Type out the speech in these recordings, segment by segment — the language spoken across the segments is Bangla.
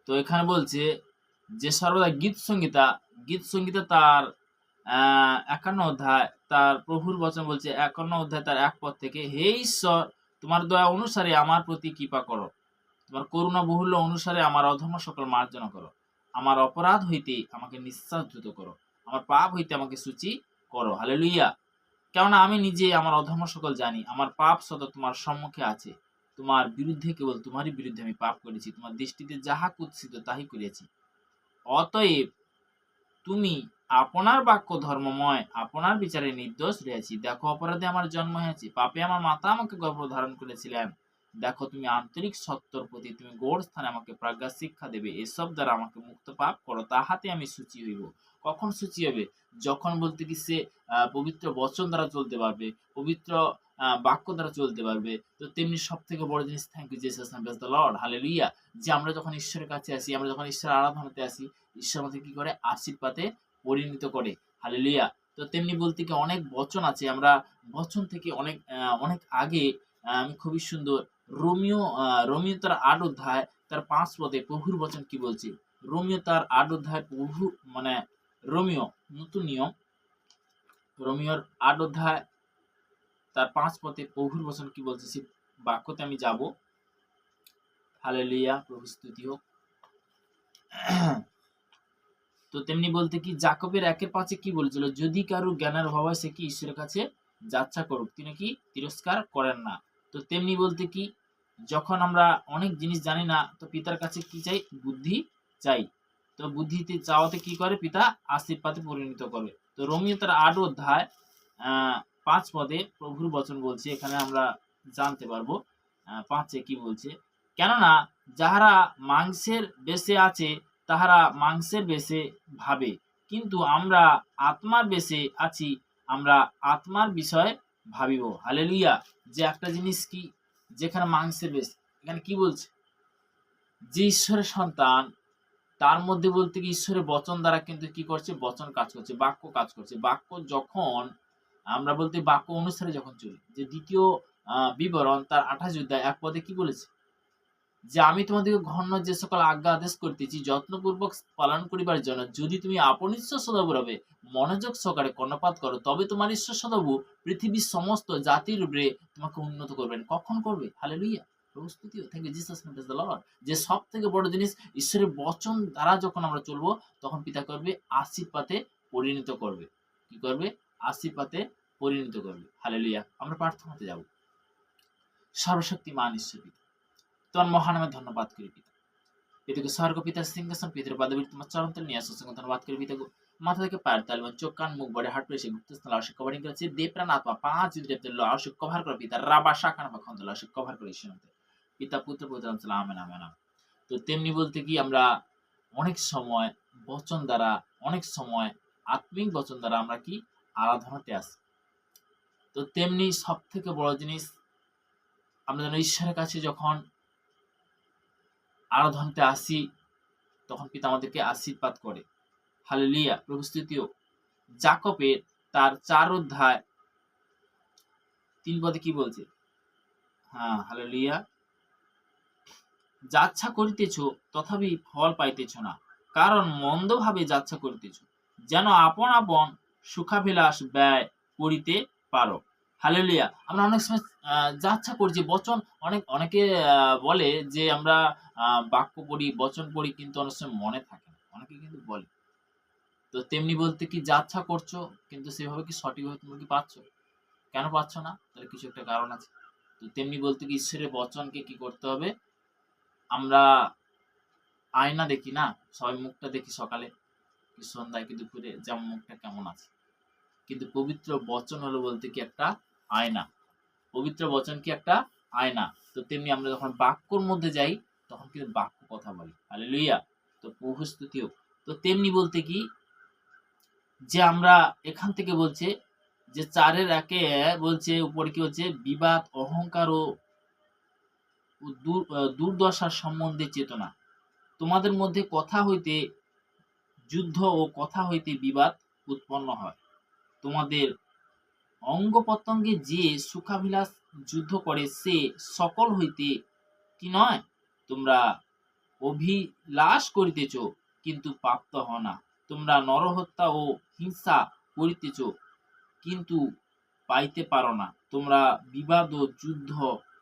তো এখানে বলছে যে সর্বদা গীত সংগীতা তার ৫১ অধ্যায় তার প্রভুর বচন বলছে ৫১ অধ্যায় তার ১ পদ থেকে, হে ঈশ্বর, তোমার দয়া অনুসারে আমার প্রতি কৃপা করো, তোমার করুণা বহুল্য অনুসারে আমার অধর্ম সকল মার্জনা করো, আমার অপরাধ হইতে আমাকে নিঃশ্বাস দ্রুত করো, আমার পাপ হইতে আমাকে সূচি করো। হালেলুইয়া। কেননা আমি নিজে আমার অধর্ম সকল জানি, আমার পাপ সদা তোমার সম্মুখে আছে। তোমার বিরুদ্ধে, কেবল তোমারই বিরুদ্ধে আমি পাপ করেছি, তোমার দৃষ্টিতে যাহা কুৎসিত তাহাই করিয়াছি। অতএব তুমি আপনার বাক্য ধর্মময়, আপনার বিচারে নির্দোষ রয়েছি। দেখো, অপরাধে আমার জন্ম হয়েছে, পাপে আমার মাতা আমাকে গর্ভ ধারণ করেছিলেন। দেখো, তুমি আন্তরিক সত্যর প্রতি তুমি গৌড় স্থানে আমাকে প্রজ্ঞা শিক্ষা দেবে, এসব দ্বারা আমাকে মুক্ত পাপ করো, তাহাতে আমি সূচি হইব। কখন সূচি হবে? যখন বলতে কি সে পবিত্র বচন দ্বারা চলতে পারবে, পবিত্র বাক্য দ্বারা চলতে পারবে। তো তেমনি সব থেকে বড় জিনিস, thank you Jesus, praise the Lord, hallelujah, যে আমরা যখন ঈশ্বরের কাছে আসি, আমরা যখন ঈশ্বরের আরাধনাতে আসি, ঈশ্বর আমাদের কি করে? আশীর্বাদে পরিণত করে। হালেলুইয়া। তো তেমনি বলতে কি অনেক বচন আছে, আমরা বচন থেকে অনেক আগে আমি খুবই সুন্দর রোমিও তার ৮ অধ্যায় তার ৫ পদে প্রভুর বচন কি বলছে? রোমিও তার ৮ অধ্যায় প্রভু মানে রোমিও নতুন নিয়ম, রোমিওর ৮ অধ্যায় তার ৫ পদে প্রভুর বচন কি বলছে? সে বাক্যতে আমি যাব। হালেলুইয়া, প্রভু স্তুতি হোক। তো তেমনি বলতে কি জাকবের ১:৫ কি বলেছিল? যদি কারো জ্ঞানের অভাব হয় সে কি ঈশ্বরের কাছে যাচ্ছা করুক, তিনি কি তিরস্কার করেন না। তো তেমনি বলতে কি যখন আমরা অনেক জিনিস জানি না, তো পিতার কাছে কি চাই? বুদ্ধি চাই। তো বুদ্ধিতে চাওয়াতে কি করে? পিতা আশীর্বাদে পরিণত করবে। তো রোমিও তার ৮ অধ্যায় ৫ পদে প্রভুর বচন বলছে, এখানে আমরা জানতে পারবো ৫-এ কি বলছে? কেননা যাহারা মাংসের বেশে আছে তাহারা মাংসের বেশে ভাবে, কিন্তু আমরা আত্মার বেশে আছি, আমরা আত্মার বিষয়ে ভাবিব। হালেলুইয়া। যে একটা জিনিস কি, যেখানে মাংসের বেশ, এখানে কি বলছে? যে ঈশ্বরের সন্তান, তার মধ্যে বলতে কি ঈশ্বরের বচন দ্বারা কিন্তু কি করছে? বচন কাজ করছে, বাক্য কাজ করছে। বাক্য যখন আমরা বলতে বাক্য অনুসারে যখন চলি, যে দ্বিতীয় বিবরণ তার ২৮ অধ্যায় ১ পদে কি বলেছে? যে আমি তোমাদেরকে ঘন্য যে সকল আজ্ঞা আদেশ করিতেছি যত্নপূর্বক পালন করিবার জন্য, যদি তুমি আপন ঈশ্বর সদাপ্রভে মনোযোগ সহকারে কর্ণপাত করো, তবে তোমার ঈশ্বর সদাপ্রভু পৃথিবীর সমস্ত জাতির উপরে তোমাকে উন্নত করবেন। কখন করবে? হালেলুইয়া, প্রভু স্তুতি হোক, thank you Jesus, praise the Lord. যে সব থেকে বড় জিনিস, ঈশ্বরের বচন দ্বারা যখন আমরা চলবো, তখন পিতা করবে আশীর্বাদে পরিণত করবে। কি করবে? আশীর্বাদে পরিণত করবে। হালেলুইয়া। আমরা প্রার্থনাতে যাব। সর্বশক্তিমান ঈশ্বর পিতা, তোমার মহানামে ধন্যবাদ করি পিতা। পিতাকে স্বর্গ পিতার সিংহাসন, পিতার পদবীর তোমার চরণতলে নিয়ে আসো, ধন্যবাদ করি পিতা। মাথা থেকে পায়ের তাল এবং চোখ কান মুখ বড়ে হাট পেশে গুপ্তস্থল আবশ্যক কভারিং করেছে, দেহ প্রাণ আত্মা ৫ ইন্দ্রিয়তের আবশ্যক কভার করে পিতা। রাবা শাখানা বা খন্দল আবশ্যক কভার করে ঈশ্বরতে পিতা পুত্র পবিত্র আত্মা, আমেন আমেন। তো তেমনি বলতে কি আমরা অনেক সময় বচন দ্বারা, অনেক সময় আত্মিক বচন দ্বারা আমরা কি আরাধনাতে আসি। তো তেমনি সব থেকে বড় জিনিস, আমরা যেন ঈশ্বরের কাছে যখন আরাধনাতে আসি, তখন পিতা আমাদেরকে আশীর্বাদ করে। হালেলুইয়া, প্রভু স্তুতি হোক। জাকবের তার ৪ অধ্যায় ৩ পদে কি বলছে? হালেলুইয়া, যাচ্ছা করিতেছ তথাপি ফল পাইতেছ না, কারণ মন্দভাবে যাচ্ছা করিতেছ, যেন আপন আপন সুখাভিলাষ ব্যয় করিতে পারো। হালেলুইয়া। আমরা অনেক সময় যাচ্ছা করছি, বচন অনেকে বলে যে আমরা বাক্য পড়ি, বচন পড়ি, কিন্তু অনেক সময় মনে থাকে না, অনেকে কিন্তু বলে। তো তেমনি বলতে কি যাচ্ছা করছো, কিন্তু সেভাবে কি সঠিকভাবে তুমি কি পাচ্ছ? কেন পাচ্ছ না? তাহলে কিছু একটা কারণ আছে। তো তেমনি বলতে কি ঈশ্বরের বচনকে কি করতে হবে? আমরা আয়না দেখি না, সবাই মুখটা দেখি সকালে কি সন্ধ্যায় কি দুপুরে, যেমন মুখটা কেমন আছে। কিন্তু পবিত্র বচন হলো বলতে কি একটা আয়না। পবিত্র বচন কি একটা আয়না। তো তেমনি আমরা যখন বাক্যর মধ্যে যাই, তখন কিন্তু বাক্য কথা বলি। হালেলুইয়া। তো প্রভু স্তুতি হোক। তো তেমনি বলতে কি যে আমরা এখান থেকে বলছে যে ৪-১ বলছে, উপরে কি হচ্ছে? বিবাদ, অহংকার ও দুর্দশার সম্বন্ধে চেতনা, তোমাদের মধ্যে কথা হইতে যুদ্ধ ও কথা হইতে বিবাদ উৎপন্ন হয়। তোমাদের অঙ্গ প্রত্যঙ্গে যে সুখাভিলাষ যুদ্ধ করে, সে সকল হইতে কি নয়? তোমরা অভিলাষ করিতেছ, কিন্তু প্রাপ্ত হও না। তোমরা নরহত্যা ও হিংসা করিতেছ, কিন্তু পাইতে পারো না। তোমরা বিবাদ ও যুদ্ধ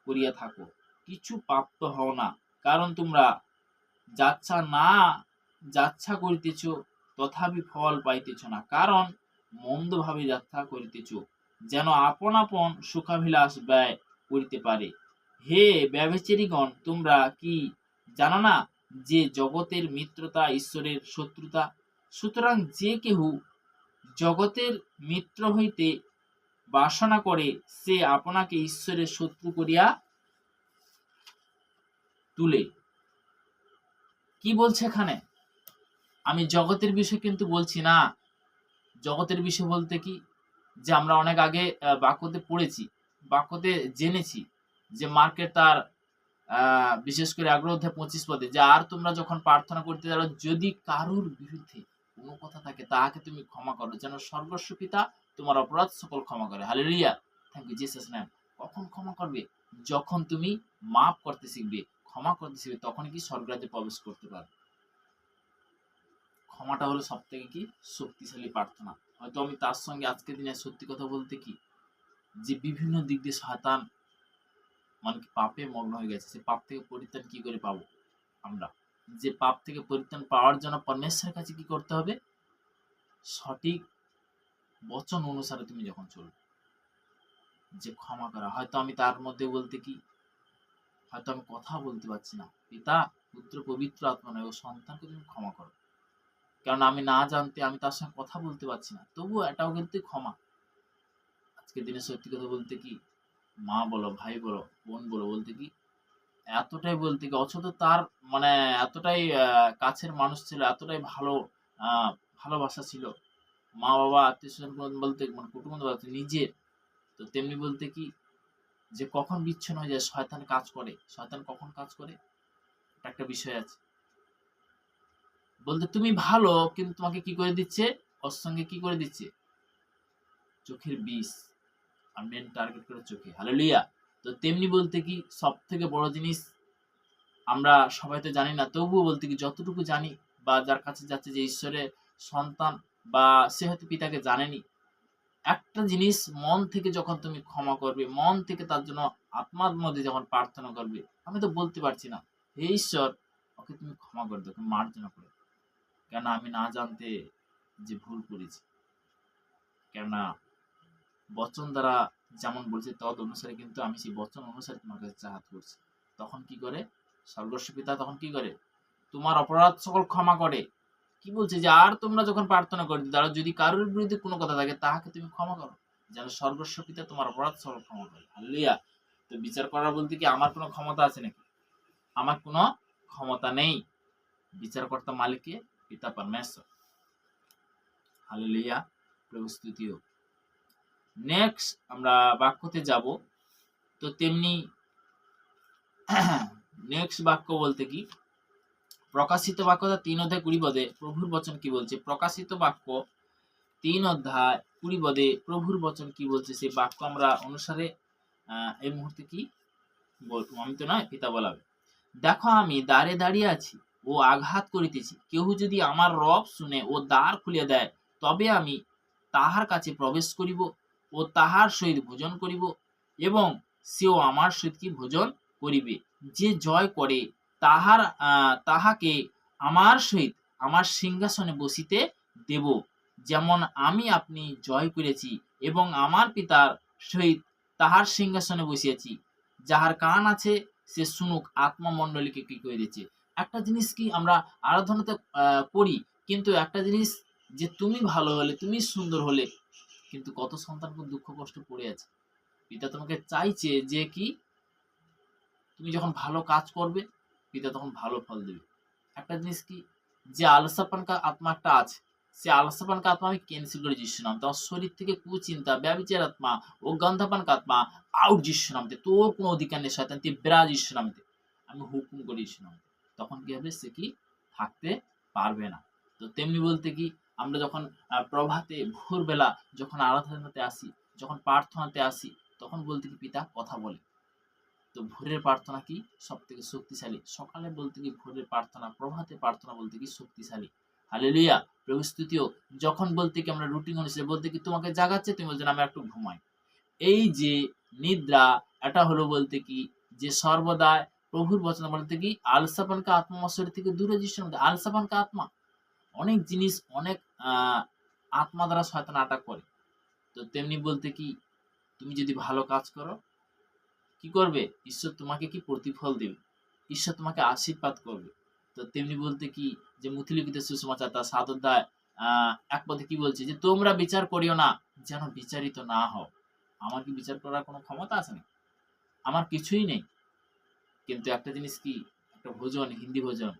করিয়া থাকো, কিছু প্রাপ্ত হও না। কারণ তোমরা যাচ্ছা করিতেছ, তথাপি ফল পাইতেছ না, কারণ মন্দভাবে যাত্রা করিতেছ, যেন আপন আপন সুখাভিলাষ ব্যয় করিতে পারে। হে ব্যভিচারীগণ, তোমরা কি জানো না যে জগতের মিত্রতা ঈশ্বরের শত্রুতা? সুতরাং যে কেহ জগতের মিত্র হইতে বাসনা করে, সে আপনাকে ঈশ্বরের শত্রু করিয়া তুলে। কি বলছে এখানে? আমি জগতের বিষয় কিন্তু বলছি না। জগতের বিষয় বলতে কি, যে আমরা অনেক আগে বাক্যতে পড়েছি, বাক্যতে জেনেছি যে মার্কেট তার বিশেষ করে 11 অধ্যায় 25 পদে, যে আর তোমরা যখন প্রার্থনা করতে যাও, যদি কারুর বিরুদ্ধে কোনো কথা থাকে, তাহাকে তুমি ক্ষমা করো, যেন স্বর্গস্ব পিতা তোমার অপরাধ সকল ক্ষমা করে। Hallelujah, thank you Jesus name. কখন ক্ষমা করবে? যখন তুমি মাফ করতে শিখবে, ক্ষমা করতে শিখবে, তখন কি স্বর্গরাজ্যে প্রবেশ করতে পারবে। ক্ষমাটা হলো সব থেকে কি শক্তিশালী প্রার্থনা। হয়তো আমি তার সঙ্গে আজকের দিনে সত্যি কথা বলতে কি, যে বিভিন্ন দিক দিয়ে শয়তান মানে কি পাপে মগ্ন হয়ে গেছে, সে পাপ থেকে পরিত্রাণ কি করে পাবো আমরা? যে পাপ থেকে পরিত্রাণ পাওয়ার জন্য পরমেশ্বরের কাছে কি করতে হবে? সঠিক বচন অনুসারে তুমি যখন চলবে, যে ক্ষমা করা। হয়তো আমি তার মধ্যে বলতে কি, হয়তো আমি কথা বলতে পারছি না, পিতা পুত্র পবিত্র আত্মা নয়, ও সন্তানকে তুমি ক্ষমা করো, কারণ আমি না জানতে আমি তার সঙ্গে কথা বলতে পারছি না, তবুও এটাও কিন্তু ক্ষমা। আজকের দিনে সত্যি কথা বলতে কি, মা বলো, ভাই বলো, বোন বলো, বলতে কি এতটাই বলতে কি, অথচ তার মানে এতটাই কাছের মানুষ ছিল, এতটাই ভালো ভালোবাসা ছিল, মা বাবা আত্মীয় স্বজন বলতে মানে কুটুম্ব বলতে নিজের, তো তেমনি বলতে কি, যে কখন বিচ্ছিন্ন হয়ে যায়, শয়তান কাজ করে। শয়তান কখন কাজ করে একটা বিষয় আছে, বলতে তুমি ভালো, কিন্তু তোমাকে কি করে দিচ্ছে, ওর সঙ্গে কি করে দিচ্ছে, চোখের বিষ, আর মেন টার্গেট করে চোখে। হালেলুয়া। তো তেমনি বলতে কি, সব থেকে বড় জিনিস আমরা সবাই তো জানি না, তবুও বলতে কি যতটুকু জানি, বা যার কাছে যাচ্ছে যে ঈশ্বরের সন্তান, বা সে হয়তো পিতাকে জানেনি, একটা জিনিস মন থেকে যখন তুমি ক্ষমা করবে, মন থেকে তার জন্য আত্মার মধ্যে যখন প্রার্থনা করবে, আমি তো বলতে পারছি না, হে ঈশ্বর ওকে তুমি ক্ষমা করে দাও, তুমি মার্জনা করে, কেন আমি না জানতে যে ভুল করেছি, কেননা বচন দ্বারা যেমন বলছে তদ অনুসারে কিন্তু আমি সেই বচন অনুসারে তোমার কাছে চাহাত করছি। তখন কি করে স্বর্গস্ব পিতা, তখন কি করে তোমার অপরাধ সকল ক্ষমা করে। কি বলছে, যে আর তোমরা যখন প্রার্থনা করতে দাঁড়াও, যদি কারোর বিরুদ্ধে কোনো কথা থাকে, তাহাকে তুমি ক্ষমা করো, যেন স্বর্গস্ব পিতা তোমার অপরাধ সকল ক্ষমা করে। হালেলুয়া। তো বিচার করা বলতে কি আমার কোনো ক্ষমতা আছে নাকি? আমার কোনো ক্ষমতা নেই। বিচারকর্তা মালিককে পিতা পরমেশ্বর। হালেলুয়া, প্রভু স্তুতি হোক। নেক্সট আমরা বাক্যতে যাব। তো তেমনি নেক্সট বাক্য বলতে কি, প্রকাশিত বাক্য 3 অধ্যায় 20 পদে প্রভুর বচন কি বলছে। প্রকাশিত বাক্য 3 অধ্যায় 20 পদে প্রভুর বচন কি বলছে, সেই বাক্য আমরা অনুসারে এই মুহূর্তে কি বলবো, আমি তো নয়, পিতা বলাবে। দেখো আমি দ্বারে দাঁড়িয়ে আছি ও আঘাত করিতেছি, কেহ যদি আমার রব শুনে ও দ্বার খুলিয়া দেয়, তবে আমি তাহার কাছে প্রবেশ করিব ও তাহার সহিত ভোজন করিব, এবং সেও আমার সহিত কি ভোজন করিবে। যে জয় করে তাহাকে আমার সহিত আমার সিংহাসনে বসিতে দেব, যেমন আমি আপনি জয় করেছি এবং আমার পিতার সহিত তাহার সিংহাসনে বসিয়াছি। যাহার কান আছে সে শুনুক, আত্মমণ্ডলীকে কি করে দিচ্ছে। একটা জিনিস কি আমরা আরাধনাতে করি, কিন্তু একটা জিনিস, যে তুমি ভালো হলে, তুমি সুন্দর হলে, কিন্তু কত সন্তান দুঃখ কষ্ট পড়ে আছে। পিতা তোমাকে চাইছে যে কি, তুমি যখন ভালো কাজ করবে, পিতা তখন ভালো ফল দেবে। একটা জিনিস কি, যে আলসাপান আত্মা একটা আছে, সে আলসাপান আত্মা আমি ক্যান্সেল করে যিশু নাম, তোমার শরীর থেকে কুচিন্তা, ব্যভিচার আত্মা ও গন্ধাপান আত্মা আউট যিশু নামতে, তোর কোনো অধিকার নেই শয়তান, তুই বিরাজ যিশু নামতে, আমি হুকুম করি যিশু নামতে। তখন কি হবে, সে কি থাকতে পারবে না। তো তেমনি বলতে কি, আমরা যখন প্রভাতে ভোরবেলা যখন আরাধনাতে আসি, যখন প্রার্থনাতে আসি, তখন বলতে কি পিতা কথা বলে। তো তো ভোরের প্রার্থনা কি সব থেকে শক্তিশালী, সকালে বলতে কি ভোরের প্রার্থনা, প্রভাতে প্রার্থনা বলতে কি শক্তিশালী। হালেলুয়া, প্রভু স্তুতি হোক। যখন বলতে কি আমরা রুটিন অনুসারে বলতে কি তোমাকে জাগাচ্ছে, তুমি বলছো আমি একটু ঘুমাই। এই যে নিদ্রা, এটা হলো বলতে কি যে সর্বদা প্রভুর বচন বলতে কি আলসাপানকে আত্মা শরীর থেকে দূরে দৃষ্টির মধ্যে, আলসাপানকে আত্মা অনেক জিনিস অনেক আত্মা দ্বারা শয়তান আটাক করে। তো তেমনি বলতে কি তুমি যদি ভালো কাজ করো কি করবে, ঈশ্বর তোমাকে কি প্রতিফল দেবে, ঈশ্বর তোমাকে আশীর্বাদ করবে। তো তেমনি বলতে কি যে মুথিলিখিত সুসমাচার তার ৭ অধ্যায় ১ পদে কি বলছে যে তোমরা বিচার করিও না যেন বিচারিত না হও। আমার কি বিচার করার কোনো ক্ষমতা আছে না? আমার কিছুই নেই। কিন্তু একটা জিনিস কি, একটা ভজন, হিন্দি ভজন,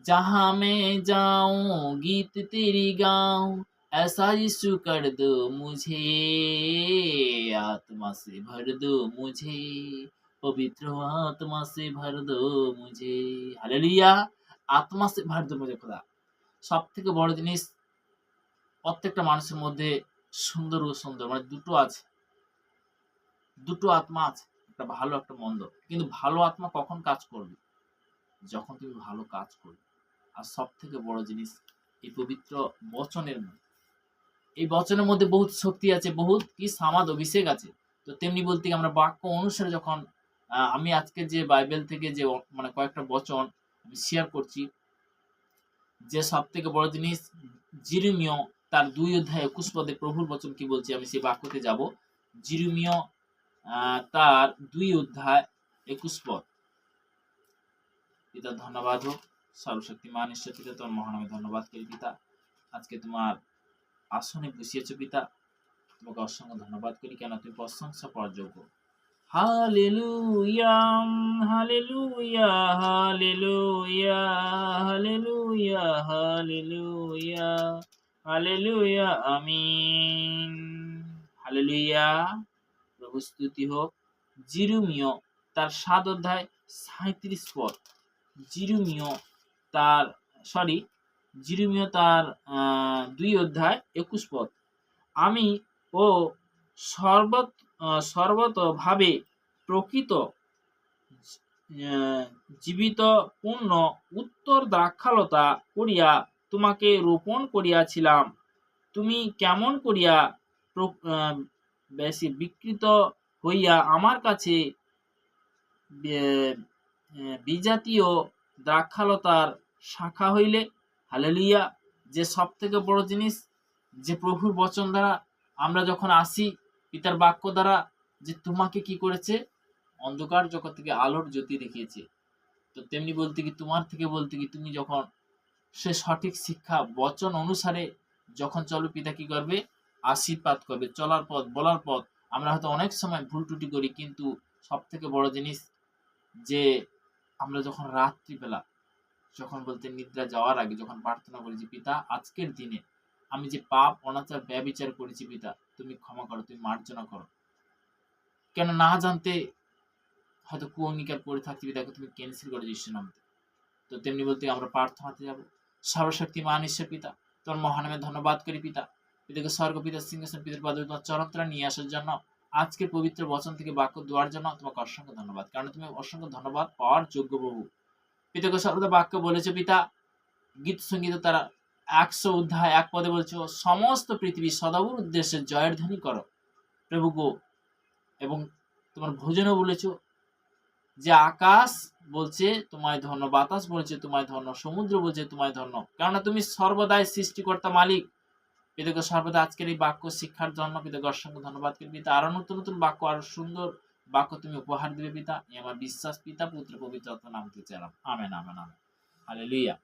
जहाँ मैं जाऊं गीत तेरी गाऊं ऐसा यीशु कर दो मुझे, आत्मा से भर दो मुझे, पवित्र आत्मा से भर दो मुझे। हालेलुया, আত্মা সে ভর দো মুঝে। খোদা, সব থেকে বড় জিনিস প্রত্যেকটা মানুষের মধ্যে সুন্দর ও সুন্দর মানে দুটো আছে, দুটো আত্মা আছে, একটা ভালো একটা মন্দ। কিন্তু ভালো আত্মা কখন কাজ করবে, যখন তুমি ভালো কাজ করবে। আর সব থেকে বড় জিনিস এই পবিত্র বচনের মধ্যে, এই বচনের মধ্যে বহুত শক্তি আছে, বহুত কি সামাদ অভিষেক আছে। তো তেমনি বলতে আমরা বাক্য অনুসারে যখন আমি আজকে যে বাইবেল থেকে যে মানে কয়েকটা বচন আমি শেয়ার করছি, যে সব থেকে বড় জিনিস জিরিমিয় তার ২ অধ্যায় ২১ পদে প্রভুর বচন কি বলছে, আমি সেই বাক্যতে যাব। জিরিমিয় তার ২ অধ্যায় ২১ পদ। পিতা ধন্যবাদ হোক, সর্বশক্তিমান ঈশ্বর পিতা, তোমার মহান আমি ধন্যবাদ করি পিতা। আজকে তোমার আসনে বসিয়েছ পিতা, তোমাকে অসংখ্য ধন্যবাদ করি, কেন তুমি প্রশংসা পাওয়ার যোগ্য। Hallelujah, hallelujah, hallelujah, hallelujah, hallelujah, hallelujah, আমিন। হালেলুয়া, প্রভু স্তুতি হোক। জিরুমিয় তার ৭ অধ্যায় ৩৭ পদ, জিরুমিয় তার জিরুমিয় তার ২ অধ্যায় ২১ পদ। আমি ও সর্বতভাবে প্রকৃত জীবিত পূর্ণ উত্তর দ্রাক্ষালতা করিয়া তোমাকে রোপণ করিয়াছিলাম। তুমি কেমন করিয়া বেশি বিকৃত হইয়া আমার কাছে বিজাতীয় দ্রাক্ষালতার শাখা হইলে। হালেলুয়া, যে সব থেকে বড় জিনিস যে প্রভুর বচন দ্বারা আমরা যখন আসি, পিতার বাক্য দ্বারা, যে তোমাকে কি করেছে, অন্ধকার জগৎ থেকে আলোর জ্যোতি দেখিয়েছে। তো তেমনি বলতে কি তোমার থেকে বলতে কি তুমি যখন সে সঠিক শিক্ষা বচন অনুসারে যখন চলো, পিতা কি করবে, আশীর্বাদ করবে। চলার পথ, বলার পথ, আমরা হয়তো অনেক সময় ভুল ত্রুটি করি, কিন্তু সব থেকে বড় জিনিস যে আমরা যখন রাত্রিবেলা, যখন বলতে নিদ্রা যাওয়ার আগে যখন প্রার্থনা করি যে পিতা আজকের দিনে আমি যে পাপ অনাচার ব্যভিচার করেছি পিতা, তুমি ক্ষমা করো, তুমি মার্জনা করো। কেন না জানতে হয়তো কুঅঙ্গীকার করে থাকতে পিতাকে তুমি ক্যান্সেল করে দিচ্ছ নামতে। তো তেমনি বলতে আমরা প্রার্থনাতে যাব। সর্বশক্তিমান ঈশ্বর পিতা, তোমার মহানামে ধন্যবাদ করি পিতা। পিতাকে স্বর্গ পিতার সিংহাসন, পিতার পদে তোমার চরণতলা নিয়ে আসার জন্য, আজকের পবিত্র বচন থেকে বাক্য দেওয়ার জন্য তোমাকে অসংখ্য ধন্যবাদ, কারণ তুমি অসংখ্য ধন্যবাদ পাওয়ার যোগ্য প্রভু। পিতাকে সর্বদা বাক্য বলেছে পিতা, গীত সঙ্গীত তারা ১০০ অধ্যায় ১ পদে বলছো সমস্ত পৃথিবী সদাবুর উদ্দেশ্যে জয়ের ধ্বনি করো প্রভু গো। এবং তোমার ভোজনও বলেছো যে আকাশ বলছে তোমায় ধন্য, বাতাস বলছে তোমায় ধন্য, সমুদ্র বলছে তোমায় ধন্য, কেননা তুমি সর্বদাই সৃষ্টিকর্তা মালিক। পিতাকে সর্বদা আজকের এই বাক্য শিক্ষার জন্য পিতাকে অসংখ্য ধন্যবাদ করি পিতা। আরো নতুন নতুন বাক্য, আরো সুন্দর বাক্য তুমি উপহার দেবে পিতা, এই আমার বিশ্বাস পিতা, পুত্র পবিত্র আত্মার নাম থেকে চাইলাম, আমেন, আমেন, আমেন। হালেলুয়া।